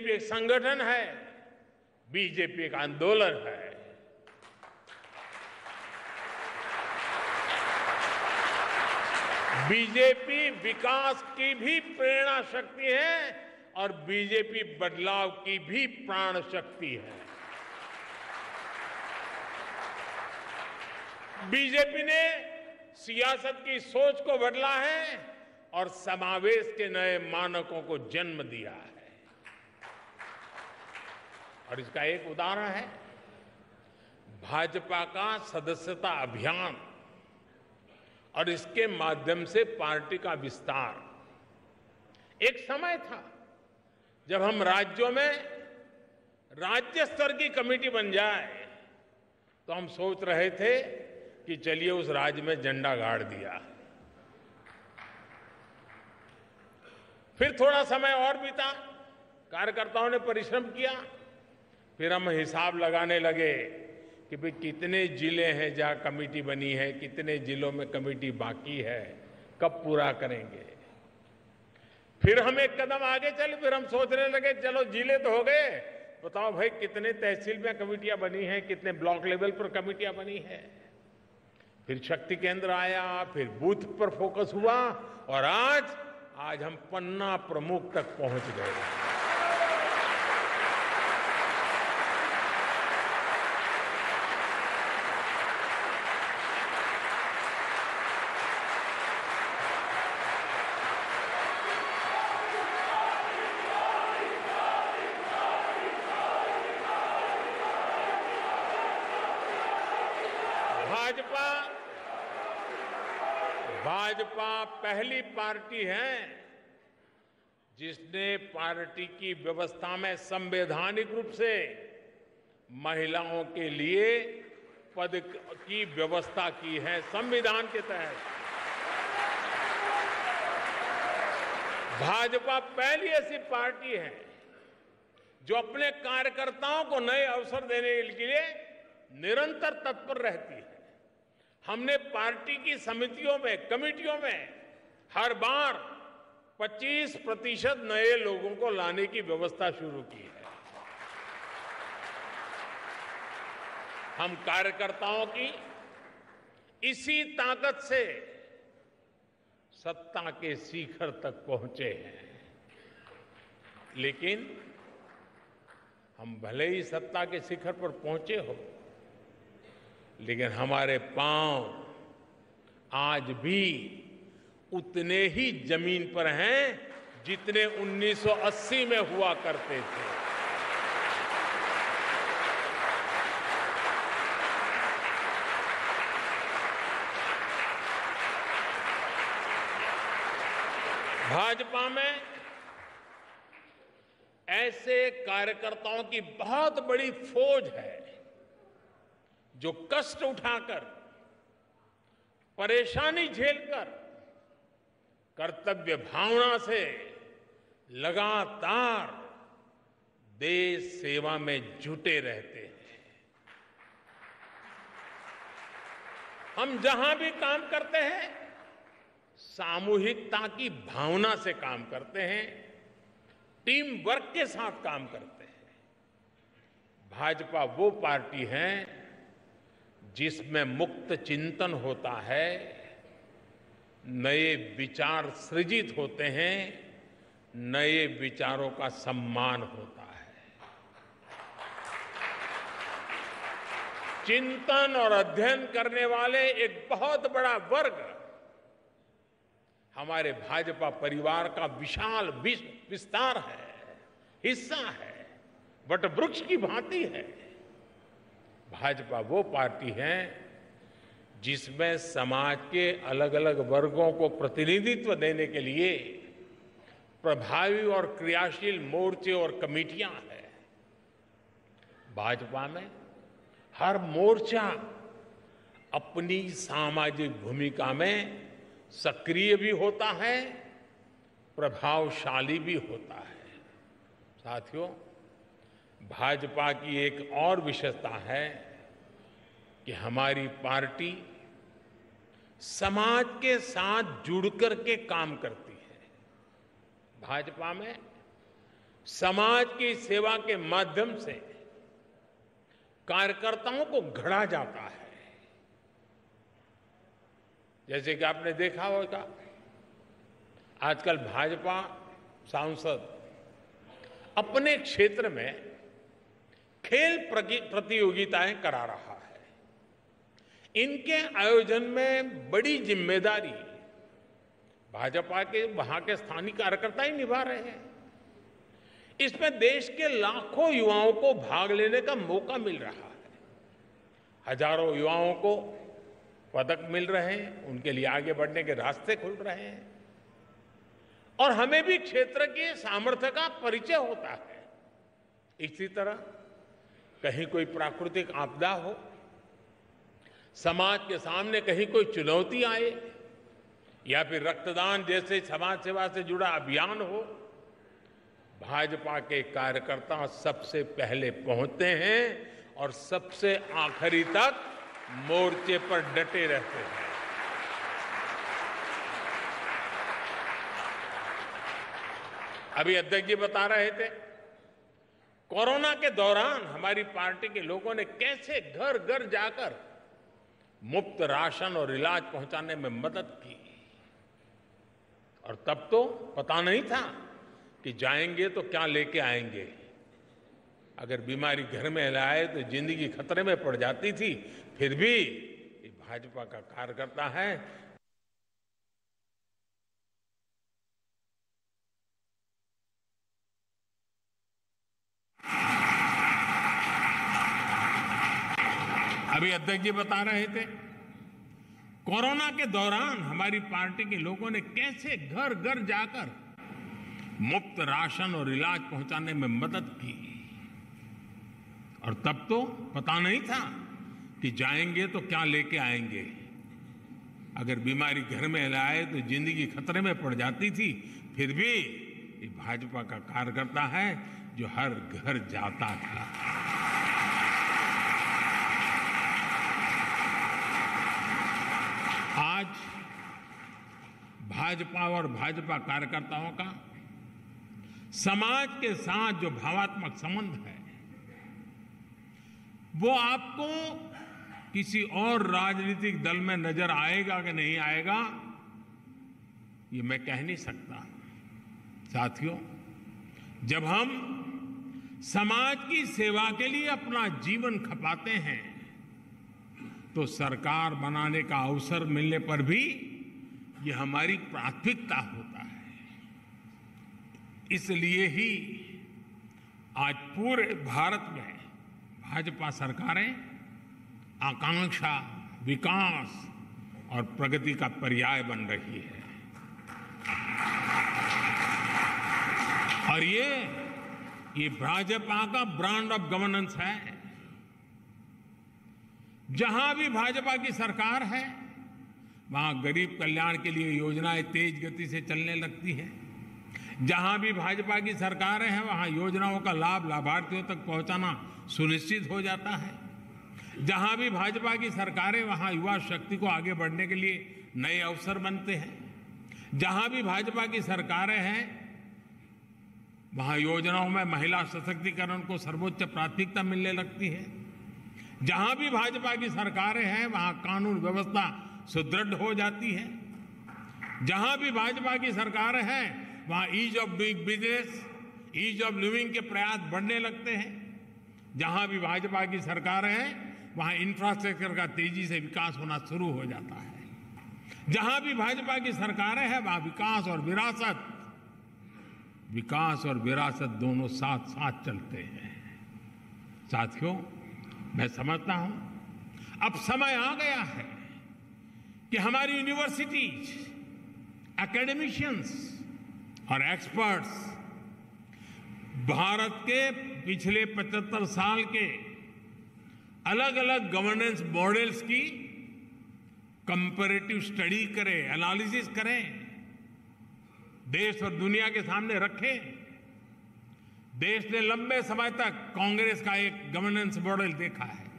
एक संगठन है, बीजेपी एक आंदोलन है। बीजेपी विकास की भी प्रेरणा शक्ति है और बीजेपी बदलाव की भी प्राण शक्ति है। बीजेपी ने सियासत की सोच को बदला है और समावेश के नए मानकों को जन्म दिया है। और इसका एक उदाहरण है भाजपा का सदस्यता अभियान और इसके माध्यम से पार्टी का विस्तार। एक समय था जब हम राज्यों में राज्य स्तर की कमेटी बन जाए तो हम सोच रहे थे कि चलिए उस राज्य में झंडा गाड़ दिया। फिर थोड़ा समय और बीता, कार्यकर्ताओं ने परिश्रम किया, फिर हम हिसाब लगाने लगे कि भाई कितने जिले हैं जहां कमेटी बनी है, कितने जिलों में कमेटी बाकी है, कब पूरा करेंगे। फिर हम एक कदम आगे चले, फिर हम सोचने लगे चलो जिले तो हो गए, बताओ भाई कितने तहसील में कमेटियां बनी हैं, कितने ब्लॉक लेवल पर कमेटियां बनी है। फिर शक्ति केंद्र आया, फिर बूथ पर फोकस हुआ और आज हम पन्ना प्रमुख तक पहुंच गए। भाजपा पहली पार्टी है जिसने पार्टी की व्यवस्था में संवैधानिक रूप से महिलाओं के लिए पद की व्यवस्था की है। संविधान के तहत भाजपा पहली ऐसी पार्टी है जो अपने कार्यकर्ताओं को नए अवसर देने के लिए निरंतर तत्पर रहती है। हमने पार्टी की समितियों में, कमेटियों में हर बार 25% नए लोगों को लाने की व्यवस्था शुरू की है। हम कार्यकर्ताओं की इसी ताकत से सत्ता के शिखर तक पहुंचे हैं। लेकिन हम भले ही सत्ता के शिखर पर पहुंचे हो, लेकिन हमारे पांव आज भी उतने ही जमीन पर हैं जितने 1980 में हुआ करते थे। भाजपा में ऐसे कार्यकर्ताओं की बहुत बड़ी फौज है जो कष्ट उठाकर, परेशानी झेलकर, कर्तव्य भावना से लगातार देश सेवा में जुटे रहते हैं। हम जहां भी काम करते हैं सामूहिकता की भावना से काम करते हैं, टीम वर्क के साथ काम करते हैं। भाजपा वो पार्टी है जिसमें मुक्त चिंतन होता है, नए विचार सृजित होते हैं, नए विचारों का सम्मान होता है। चिंतन और अध्ययन करने वाले एक बहुत बड़ा वर्ग हमारे भाजपा परिवार का विशाल विस्तार है, हिस्सा है, वट वृक्ष की भांति है। भाजपा वो पार्टी है जिसमें समाज के अलग अलग वर्गों को प्रतिनिधित्व देने के लिए प्रभावी और क्रियाशील मोर्चे और कमेटियां हैं। भाजपा में हर मोर्चा अपनी सामाजिक भूमिका में सक्रिय भी होता है, प्रभावशाली भी होता है। साथियों, भाजपा की एक और विशेषता है कि हमारी पार्टी समाज के साथ जुड़ कर के काम करती है। भाजपा में समाज की सेवा के माध्यम से कार्यकर्ताओं को गढ़ा जाता है। जैसे कि आपने देखा होगा, आजकल भाजपा सांसद अपने क्षेत्र में खेल प्रतियोगिताएं करा रहा है। इनके आयोजन में बड़ी जिम्मेदारी भाजपा के वहां के स्थानीय कार्यकर्ता ही निभा रहे हैं। इसमें देश के लाखों युवाओं को भाग लेने का मौका मिल रहा है। हजारों युवाओं को पदक मिल रहे हैं, उनके लिए आगे बढ़ने के रास्ते खुल रहे हैं और हमें भी क्षेत्र के सामर्थ्य का परिचय होता है। इसी तरह कहीं कोई प्राकृतिक आपदा हो, समाज के सामने कहीं कोई चुनौती आए या फिर रक्तदान जैसे समाज सेवा से जुड़ा अभियान हो, भाजपा के कार्यकर्ता सबसे पहले पहुंचते हैं और सबसे आखिरी तक मोर्चे पर डटे रहते हैं। अभी अध्यक्ष जी बता रहे थे, कोरोना के दौरान हमारी पार्टी के लोगों ने कैसे घर घर जाकर मुफ्त राशन और इलाज पहुंचाने में मदद की। और तब तो पता नहीं था कि जाएंगे तो क्या लेके आएंगे। अगर बीमारी घर में लाए तो जिंदगी खतरे में पड़ जाती थी। फिर भी ये भाजपा का कार्यकर्ता है। अभी अध्यक्ष जी बता रहे थे, कोरोना के दौरान हमारी पार्टी के लोगों ने कैसे घर घर जाकर मुफ्त राशन और इलाज पहुंचाने में मदद की। और तब तो पता नहीं था कि जाएंगे तो क्या लेके आएंगे। अगर बीमारी घर में लाए तो जिंदगी खतरे में पड़ जाती थी। फिर भी ये भाजपा का कार्यकर्ता है जो हर घर जाता था। आज भाजपा और भाजपा कार्यकर्ताओं का समाज के साथ जो भावात्मक संबंध है, वो आपको किसी और राजनीतिक दल में नजर आएगा कि नहीं आएगा, ये मैं कह नहीं सकता। साथियों, जब हम समाज की सेवा के लिए अपना जीवन खपाते हैं तो सरकार बनाने का अवसर मिलने पर भी ये हमारी प्राथमिकता होता है। इसलिए ही आज पूरे भारत में भाजपा सरकारें आकांक्षा, विकास और प्रगति का पर्याय बन रही है। और ये भाजपा का ब्रांड ऑफ गवर्नेंस है। जहां भी भाजपा की सरकार है, वहां गरीब कल्याण के लिए योजनाएं तेज गति से चलने लगती है। जहां भी भाजपा की सरकारें हैं, वहां योजनाओं का लाभ लाभार्थियों तक पहुंचाना सुनिश्चित हो जाता है। जहां भी भाजपा की सरकारें, वहां युवा शक्ति को आगे बढ़ने के लिए नए अवसर बनते हैं। जहां भी भाजपा की सरकारें हैं, वहां योजनाओं में महिला सशक्तिकरण को सर्वोच्च प्राथमिकता मिलने लगती है। जहां भी भाजपा की सरकारें हैं, वहां कानून व्यवस्था सुदृढ़ हो जाती है। जहां भी भाजपा की सरकारें हैं, वहां ease of doing business, ease of living के प्रयास बढ़ने लगते हैं। जहां भी भाजपा की सरकारें हैं, वहां इंफ्रास्ट्रक्चर का तेजी से विकास होना शुरू हो जाता है। जहां भी भाजपा की सरकारें हैं, वहां विकास और विरासत दोनों साथ साथ चलते हैं। साथियों, मैं समझता हूं अब समय आ गया है कि हमारी यूनिवर्सिटीज, एकेडमिशियंस और एक्सपर्ट्स भारत के पिछले 75 साल के अलग अलग गवर्नेंस मॉडल्स की कंपैरेटिव स्टडी करें, एनालिसिस करें, देश और दुनिया के सामने रखें। देश ने लंबे समय तक कांग्रेस का एक गवर्नेंस मॉडल देखा है।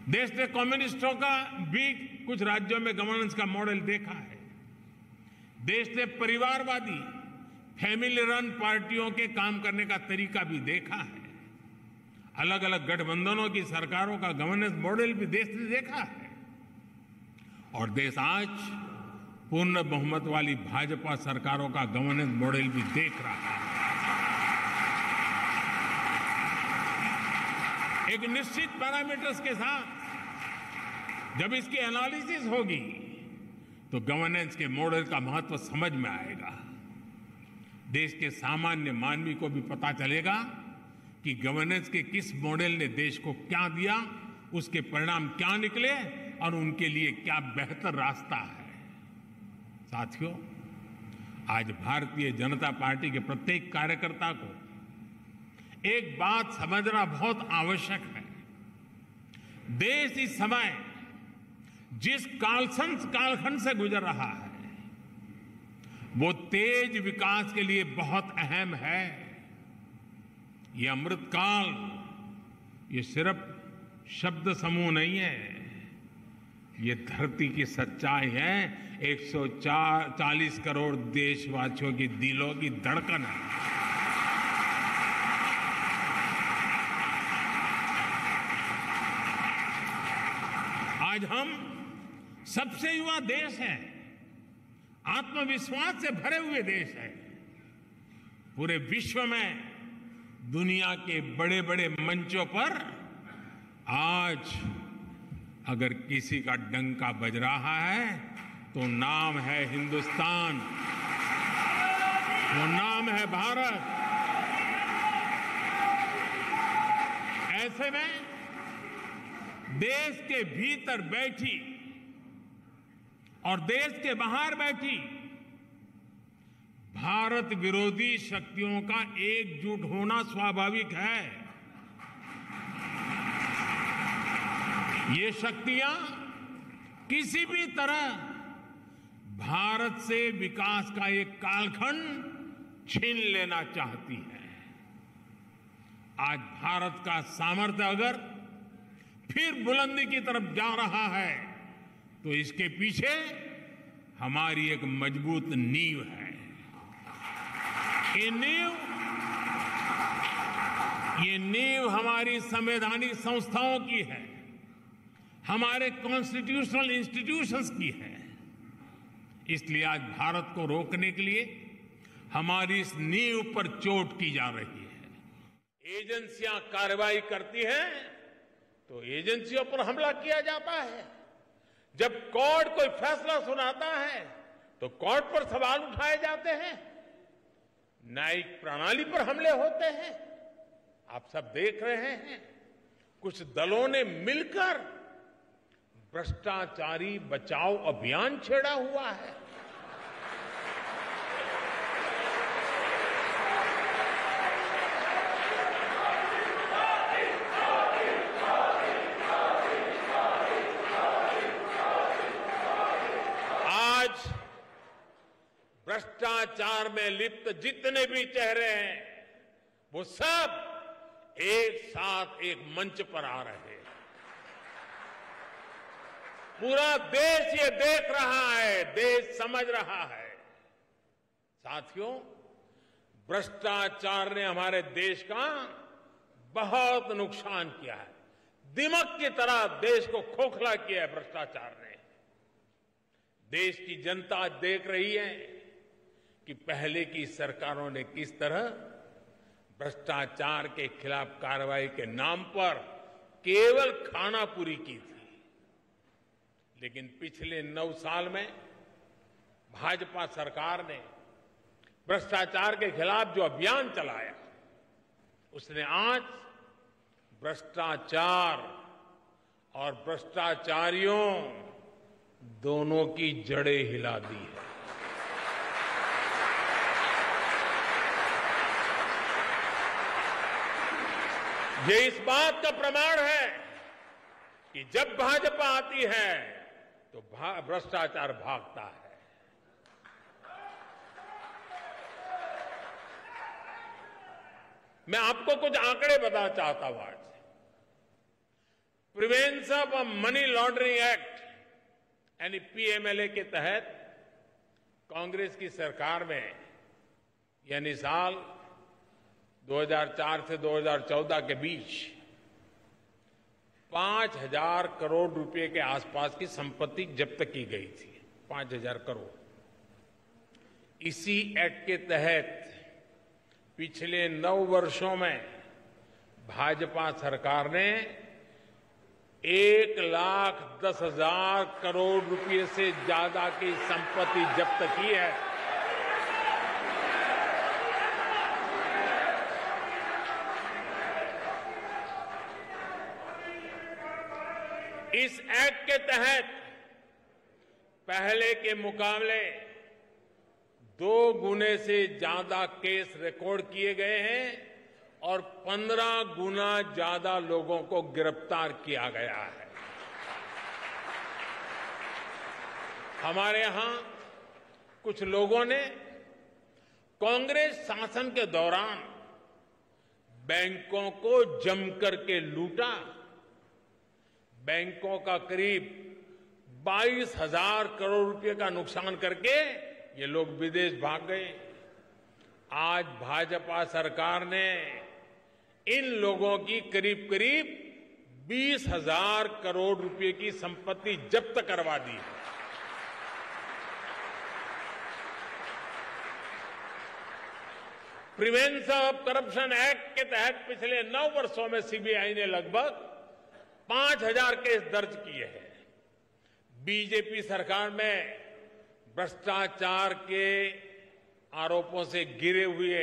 देश ने कम्युनिस्टों का भी कुछ राज्यों में गवर्नेंस का मॉडल देखा है। देश ने परिवारवादी, फैमिली रन पार्टियों के काम करने का तरीका भी देखा है। अलग अलग गठबंधनों की सरकारों का गवर्नेंस मॉडल भी देश ने देखा है। और देश आज पूर्ण बहुमत वाली भाजपा सरकारों का गवर्नेंस मॉडल भी देख रहा है। एक निश्चित पैरामीटर्स के साथ जब इसकी एनालिसिस होगी तो गवर्नेंस के मॉडल का महत्व समझ में आएगा। देश के सामान्य मानवी को भी पता चलेगा कि गवर्नेंस के किस मॉडल ने देश को क्या दिया, उसके परिणाम क्या निकले और उनके लिए क्या बेहतर रास्ता है। साथियों, आज भारतीय जनता पार्टी के प्रत्येक कार्यकर्ता को एक बात समझना बहुत आवश्यक है। देश इस समय जिस कालखंड से गुजर रहा है वो तेज विकास के लिए बहुत अहम है। ये अमृतकाल ये सिर्फ शब्द समूह नहीं है, ये धरती की सच्चाई है। 140 करोड़ देशवासियों की दिलों की धड़कन है। आज हम सबसे युवा देश हैं, आत्मविश्वास से भरे हुए देश हैं। पूरे विश्व में दुनिया के बड़े बड़े मंचों पर आज अगर किसी का डंका बज रहा है तो नाम है हिंदुस्तान, वो नाम है भारत। ऐसे में देश के भीतर बैठी और देश के बाहर बैठी भारत विरोधी शक्तियों का एकजुट होना स्वाभाविक है। ये शक्तियां किसी भी तरह भारत से विकास का एक कालखंड छीन लेना चाहती है। आज भारत का सामर्थ्य अगर फिर बुलंदी की तरफ जा रहा है तो इसके पीछे हमारी एक मजबूत नींव है। ये नींव हमारी संवैधानिक संस्थाओं की है, हमारे कॉन्स्टिट्यूशनल इंस्टीट्यूशंस की है। इसलिए आज भारत को रोकने के लिए हमारी इस नींव पर चोट की जा रही है। एजेंसियां कार्रवाई करती हैं तो एजेंसियों पर हमला किया जाता है। जब कोर्ट कोई फैसला सुनाता है तो कोर्ट पर सवाल उठाए जाते हैं, न्यायिक प्रणाली पर हमले होते हैं। आप सब देख रहे हैं, कुछ दलों ने मिलकर भ्रष्टाचारी बचाओ अभियान छेड़ा हुआ है। भ्रष्टाचार में लिप्त जितने भी चेहरे हैं वो सब एक साथ एक मंच पर आ रहे हैं। पूरा देश ये देख रहा है, देश समझ रहा है। साथियों, भ्रष्टाचार ने हमारे देश का बहुत नुकसान किया है। दिमक की तरह देश को खोखला किया है भ्रष्टाचार ने। देश की जनता देख रही है कि पहले की सरकारों ने किस तरह भ्रष्टाचार के खिलाफ कार्रवाई के नाम पर केवल खानापुरी की थी। लेकिन पिछले 9 साल में भाजपा सरकार ने भ्रष्टाचार के खिलाफ जो अभियान चलाया, उसने आज भ्रष्टाचार और भ्रष्टाचारियों दोनों की जड़ें हिला दी है। ये इस बात का प्रमाण है कि जब भाजपा आती है तो भ्रष्टाचार भागता है। मैं आपको कुछ आंकड़े बताना चाहता हूं। आज prevention of money laundering act यानी पीएमएलए के तहत कांग्रेस की सरकार में यानी साल 2004 से 2014 के बीच 5,000 करोड़ रुपए के आसपास की संपत्ति जब्त की गई थी। 5,000 करोड़। इसी एक्ट के तहत पिछले 9 वर्षों में भाजपा सरकार ने 1,10,000 करोड़ रुपए से ज्यादा की संपत्ति जब्त की है। इस एक्ट के तहत पहले के मुकाबले 2 गुने से ज्यादा केस रिकॉर्ड किए गए हैं और 15 गुना ज्यादा लोगों को गिरफ्तार किया गया है। हमारे यहां कुछ लोगों ने कांग्रेस शासन के दौरान बैंकों को जमकर के लूटा। बैंकों का करीब 22,000 करोड़ रुपए का नुकसान करके ये लोग विदेश भाग गए। आज भाजपा सरकार ने इन लोगों की करीब करीब 20,000 करोड़ रुपए की संपत्ति जब्त करवा दी है। प्रिवेंशन ऑफ करप्शन एक्ट के तहत पिछले 9 वर्षों में सीबीआई ने लगभग 5,000 केस दर्ज किए हैं। बीजेपी सरकार में भ्रष्टाचार के आरोपों से घिरे हुए